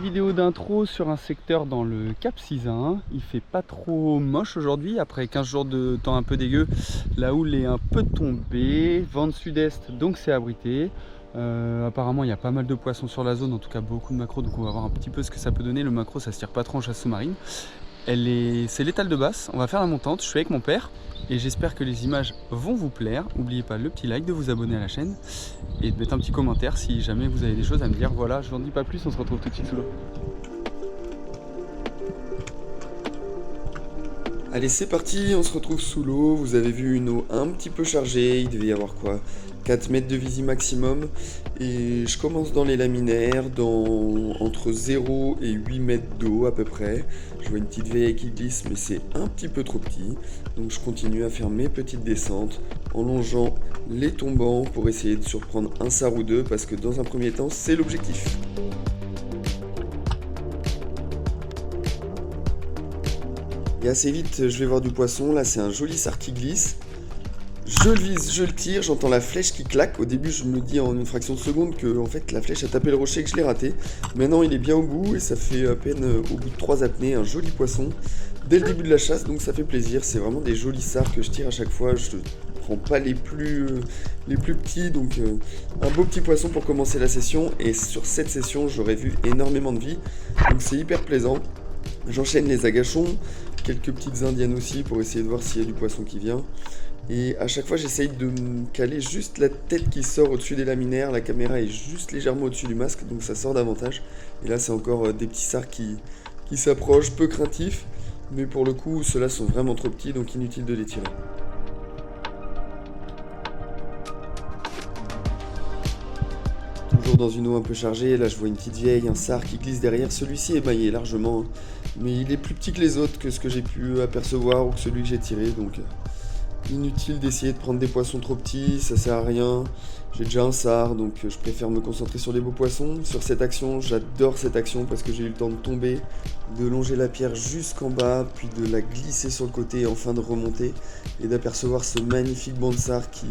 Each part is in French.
vidéo d'intro sur un secteur dans le Cap Sizun. Il fait pas trop moche aujourd'hui, après 15 jours de temps un peu dégueu. La houle est un peu tombée, vent de sud-est, donc c'est abrité. Apparemment il y a pas mal de poissons sur la zone, en tout cas beaucoup de maquereaux, donc on va voir un petit peu ce que ça peut donner. Le maquereau ça se tire pas trop en chasse sous-marine. C'est l'étale de basse, on va faire la montante, je suis avec mon père et j'espère que les images vont vous plaire. N'oubliez pas le petit like, de vous abonner à la chaîne et de mettre un petit commentaire si jamais vous avez des choses à me dire. Voilà, je n'en dis pas plus, on se retrouve tout de suite sous l'eau. Allez, c'est parti, on se retrouve sous l'eau. Vous avez vu une eau un petit peu chargée, il devait y avoir quoi, 4 mètres de visi maximum. Et je commence dans les laminaires, entre 0 et 8 mètres d'eau à peu près. Je vois une petite veille qui glisse, mais c'est un petit peu trop petit. Donc je continue à faire mes petites descentes en longeant les tombants pour essayer de surprendre un sard ou deux, parce que dans un premier temps, c'est l'objectif. Et assez vite, je vais voir du poisson. Là, c'est un joli sard qui glisse. Je le vise, je le tire, j'entends la flèche qui claque. Au début, je me dis en une fraction de seconde que en fait, la flèche a tapé le rocher et que je l'ai raté. Maintenant, il est bien au bout et ça fait à peine au bout de 3 apnées un joli poisson dès le début de la chasse. Donc ça fait plaisir. C'est vraiment des jolis sards que je tire à chaque fois. Je ne prends pas les plus petits. Donc un beau petit poisson pour commencer la session. Et sur cette session, j'aurais vu énormément de vie. Donc c'est hyper plaisant. J'enchaîne les agachons. Quelques petites indiennes aussi pour essayer de voir s'il y a du poisson qui vient. Et à chaque fois j'essaye de me caler juste la tête qui sort au-dessus des laminaires. La caméra est juste légèrement au-dessus du masque, donc ça sort davantage. Et là c'est encore des petits sards qui s'approchent, peu craintifs. Mais pour le coup ceux-là sont vraiment trop petits, donc inutile de les tirer. Toujours dans une eau un peu chargée, là je vois une petite vieille, un sard qui glisse derrière. Celui-ci est maillé largement, mais il est plus petit que les autres, que ce que j'ai pu apercevoir ou que celui que j'ai tiré, donc inutile d'essayer de prendre des poissons trop petits, ça sert à rien. J'ai déjà un sard, donc je préfère me concentrer sur les beaux poissons. Sur cette action, j'adore cette action parce que j'ai eu le temps de tomber, de longer la pierre jusqu'en bas, puis de la glisser sur le côté et enfin de remonter, et d'apercevoir ce magnifique banc de sard qui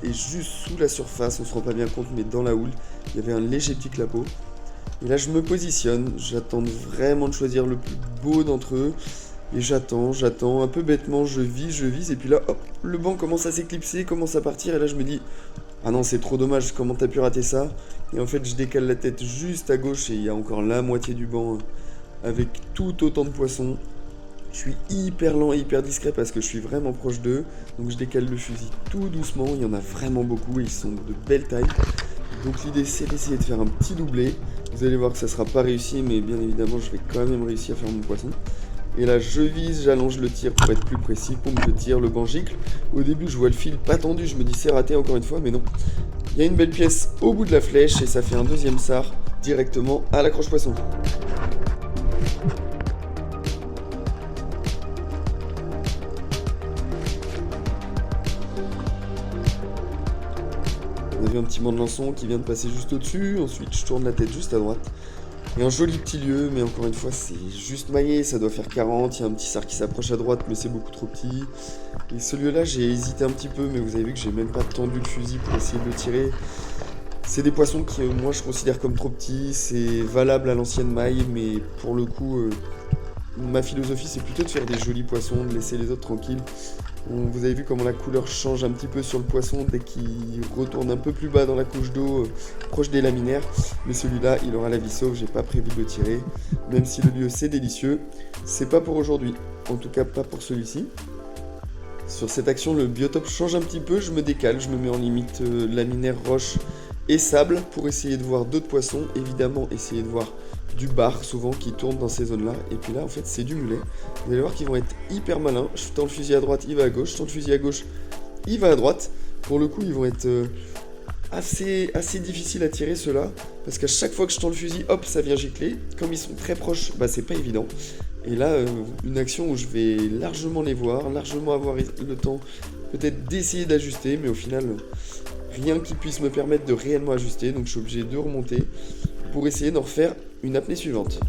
est juste sous la surface. On se rend pas bien compte, mais dans la houle, il y avait un léger petit clapot. Et là je me positionne, j'attends vraiment de choisir le plus beau d'entre eux. Et j'attends, un peu bêtement, je vise, et puis là, hop, le banc commence à s'éclipser, commence à partir, et là je me dis, ah non, c'est trop dommage, comment t'as pu rater ça? Et en fait, je décale la tête juste à gauche, et il y a encore la moitié du banc avec tout autant de poissons. Je suis hyper lent et hyper discret parce que je suis vraiment proche d'eux, donc je décale le fusil tout doucement, il y en a vraiment beaucoup, et ils sont de belle taille. Donc l'idée, c'est d'essayer de faire un petit doublé. Vous allez voir que ça sera pas réussi, mais bien évidemment, je vais quand même réussir à faire mon poisson. Et là je vise, j'allonge le tir pour être plus précis, poum, je tire, le banc gicle. Au début je vois le fil pas tendu, je me dis c'est raté encore une fois, mais non. Il y a une belle pièce au bout de la flèche et ça fait un deuxième sard directement à l'accroche poisson. On a vu un petit banc de lançon qui vient de passer juste au-dessus, ensuite je tourne la tête juste à droite. Et un joli petit lieu, mais encore une fois, c'est juste maillé, ça doit faire 40. Il y a un petit sard qui s'approche à droite, mais c'est beaucoup trop petit. Et ce lieu-là, j'ai hésité un petit peu, mais vous avez vu que j'ai même pas tendu le fusil pour essayer de le tirer. C'est des poissons qui, moi, je considère comme trop petits. C'est valable à l'ancienne maille, mais pour le coup, ma philosophie, c'est plutôt de faire des jolis poissons, de laisser les autres tranquilles. Vous avez vu comment la couleur change un petit peu sur le poisson dès qu'il retourne un peu plus bas dans la couche d'eau, proche des laminaires. Mais celui-là, il aura la vie sauve, j'ai pas prévu de le tirer. Même si le lieu c'est délicieux, c'est pas pour aujourd'hui. En tout cas, pas pour celui-ci. Sur cette action, le biotope change un petit peu, je me décale, je me mets en limite laminaire, roche et sable pour essayer de voir d'autres poissons. Évidemment, essayer de voir du bar souvent qui tourne dans ces zones là, et puis là en fait c'est du mulet. Vous allez voir qu'ils vont être hyper malins. Je tends le fusil à droite, il va à gauche, je tends le fusil à gauche, il va à droite. Pour le coup ils vont être assez difficiles à tirer ceux-là, parce qu'à chaque fois que je tends le fusil, hop, ça vient gicler. Comme ils sont très proches, bah c'est pas évident. Et là une action où je vais largement les voir, largement avoir le temps peut-être d'essayer d'ajuster, mais au final rien qui puisse me permettre de réellement ajuster, donc je suis obligé de remonter pour essayer d'en refaire une apnée suivante.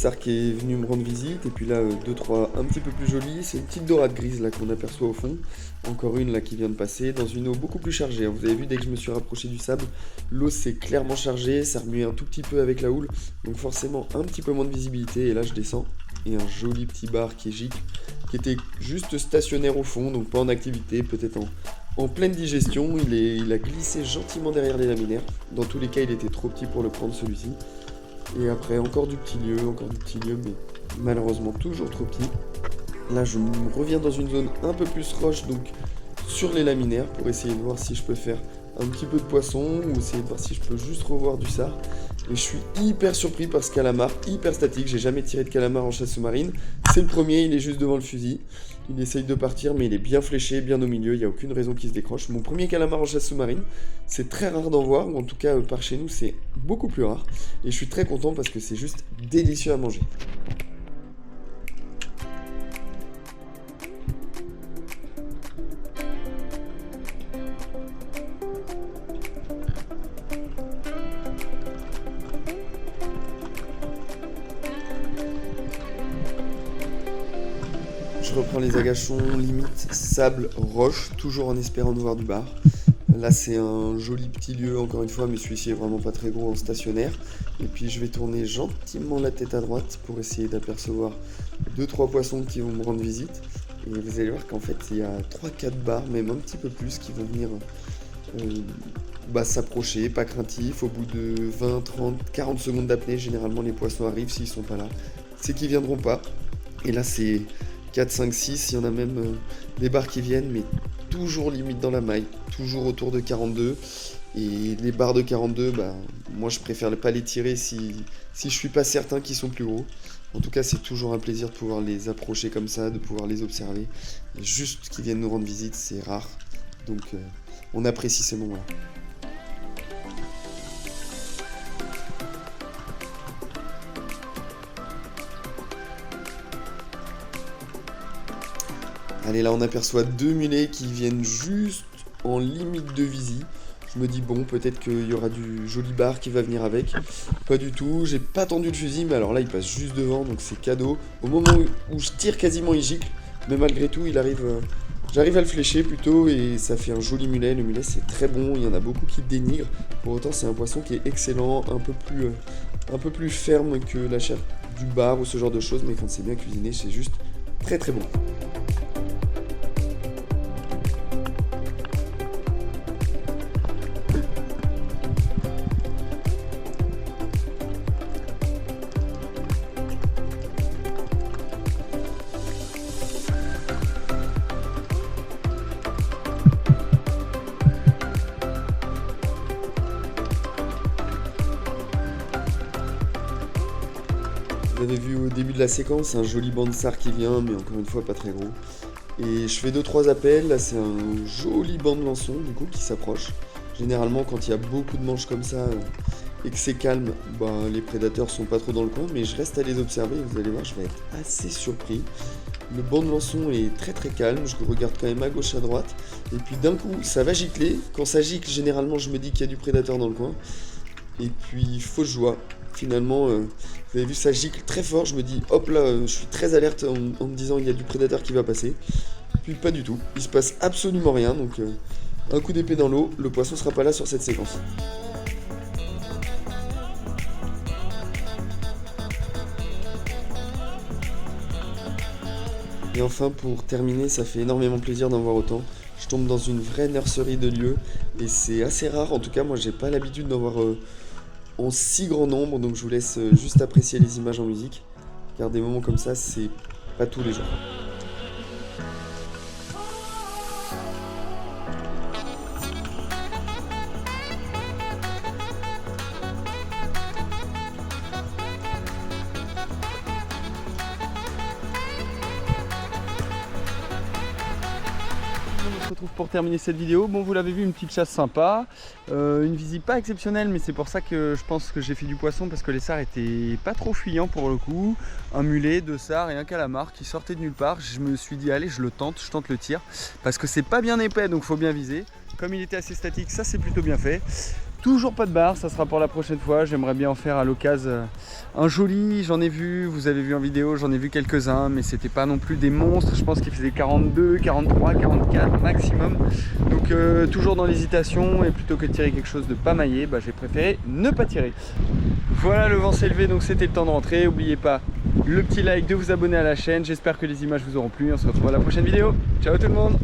sar qui est venu me rendre visite. Et puis là, 2-3 un petit peu plus jolies. C'est une petite dorade grise là qu'on aperçoit au fond. Encore une là qui vient de passer dans une eau beaucoup plus chargée. Vous avez vu, dès que je me suis rapproché du sable, l'eau s'est clairement chargée. Ça remuait un tout petit peu avec la houle. Donc forcément un petit peu moins de visibilité. Et là je descends. Et un joli petit bar qui est gicle, qui était juste stationnaire au fond, donc pas en activité, peut-être en pleine digestion. Il a glissé gentiment derrière les laminaires. Dans tous les cas, il était trop petit pour le prendre celui-ci. Et après, encore du petit lieu, mais malheureusement toujours trop petit. Là, je reviens dans une zone un peu plus roche, donc sur les laminaires, pour essayer de voir si je peux faire un petit peu de poisson, ou essayer de voir si je peux juste revoir du sar. Et je suis hyper surpris par ce calamar, hyper statique. J'ai jamais tiré de calamar en chasse sous-marine. C'est le premier, il est juste devant le fusil. Il essaye de partir, mais il est bien fléché, bien au milieu. Il n'y a aucune raison qu'il se décroche. Mon premier calamar en chasse sous-marine, c'est très rare d'en voir, ou en tout cas par chez nous, c'est beaucoup plus rare. Et je suis très content parce que c'est juste délicieux à manger. Je reprends les agachons, limite sable, roche, toujours en espérant de voir du bar. Là c'est un joli petit lieu encore une fois, mais celui-ci est vraiment pas très gros en stationnaire. Et puis je vais tourner gentiment la tête à droite pour essayer d'apercevoir 2-3 poissons qui vont me rendre visite. Et vous allez voir qu'en fait il y a 3-4 bars, même un petit peu plus, qui vont venir s'approcher, pas craintif. Au bout de 20, 30, 40 secondes d'apnée, généralement les poissons arrivent. S'ils sont pas là, c'est qu'ils viendront pas. Et là c'est 4, 5, 6, il y en a même des bars qui viennent, mais toujours limite dans la maille, toujours autour de 42. Et les bars de 42, moi je préfère pas les tirer si je suis pas certain qu'ils sont plus gros. En tout cas, c'est toujours un plaisir de pouvoir les approcher comme ça, de pouvoir les observer. Et juste qu'ils viennent nous rendre visite, c'est rare. Donc on apprécie ces moments-là. Allez, là on aperçoit 2 mulets qui viennent juste en limite de visie. Je me dis bon, peut-être qu'il y aura du joli bar qui va venir avec. Pas du tout, j'ai pas tendu le fusil, mais alors là il passe juste devant, donc c'est cadeau. Au moment où je tire quasiment, il gicle, mais malgré tout j'arrive à le flécher plutôt, et ça fait un joli mulet. Le mulet c'est très bon, il y en a beaucoup qui dénigrent. Pour autant c'est un poisson qui est excellent, un peu plus ferme que la chair du bar ou ce genre de choses, mais quand c'est bien cuisiné, c'est juste très très bon. Vous avez vu au début de la séquence un joli banc de sar qui vient, mais encore une fois pas très gros. Et je fais 2-3 appels, là c'est un joli banc de lançon du coup qui s'approche. Généralement quand il y a beaucoup de manches comme ça et que c'est calme, les prédateurs sont pas trop dans le coin, mais je reste à les observer et vous allez voir, je vais être assez surpris. Le banc de lançon est très très calme, je regarde quand même à gauche à droite, et puis d'un coup ça va gicler. Quand ça gicle, généralement je me dis qu'il y a du prédateur dans le coin, et puis fausse joie. Finalement, vous avez vu, ça gicle très fort, je me dis hop là, je suis très alerte en me disant il y a du prédateur qui va passer. Puis pas du tout, il se passe absolument rien, donc un coup d'épée dans l'eau, le poisson sera pas là sur cette séquence. Et enfin pour terminer, ça fait énormément plaisir d'en voir autant. Je tombe dans une vraie nurserie de lieux, et c'est assez rare, en tout cas moi j'ai pas l'habitude d'en voir en si grand nombre, donc je vous laisse juste apprécier les images en musique, car des moments comme ça, c'est pas tous les jours. On se retrouve pour terminer cette vidéo. Bon, vous l'avez vu, une petite chasse sympa, une visite pas exceptionnelle, mais c'est pour ça que je pense que j'ai fait du poisson, parce que les sars étaient pas trop fuyants pour le coup. Un mulet, 2 sars et un calamar qui sortait de nulle part. Je me suis dit allez, je tente le tir, parce que c'est pas bien épais, donc faut bien viser. Comme il était assez statique, ça c'est plutôt bien fait. Toujours pas de barre, ça sera pour la prochaine fois. J'aimerais bien en faire à l'occasion Un joli, j'en ai vu, vous avez vu en vidéo, j'en ai vu quelques-uns, mais c'était pas non plus des monstres. Je pense qu'ils faisaient 42, 43, 44 maximum. Donc toujours dans l'hésitation, et plutôt que de tirer quelque chose de pas maillé, bah, j'ai préféré ne pas tirer. Voilà, le vent s'est levé, donc c'était le temps de rentrer. N'oubliez pas le petit like, de vous abonner à la chaîne. J'espère que les images vous auront plu. On se retrouve à la prochaine vidéo. Ciao tout le monde!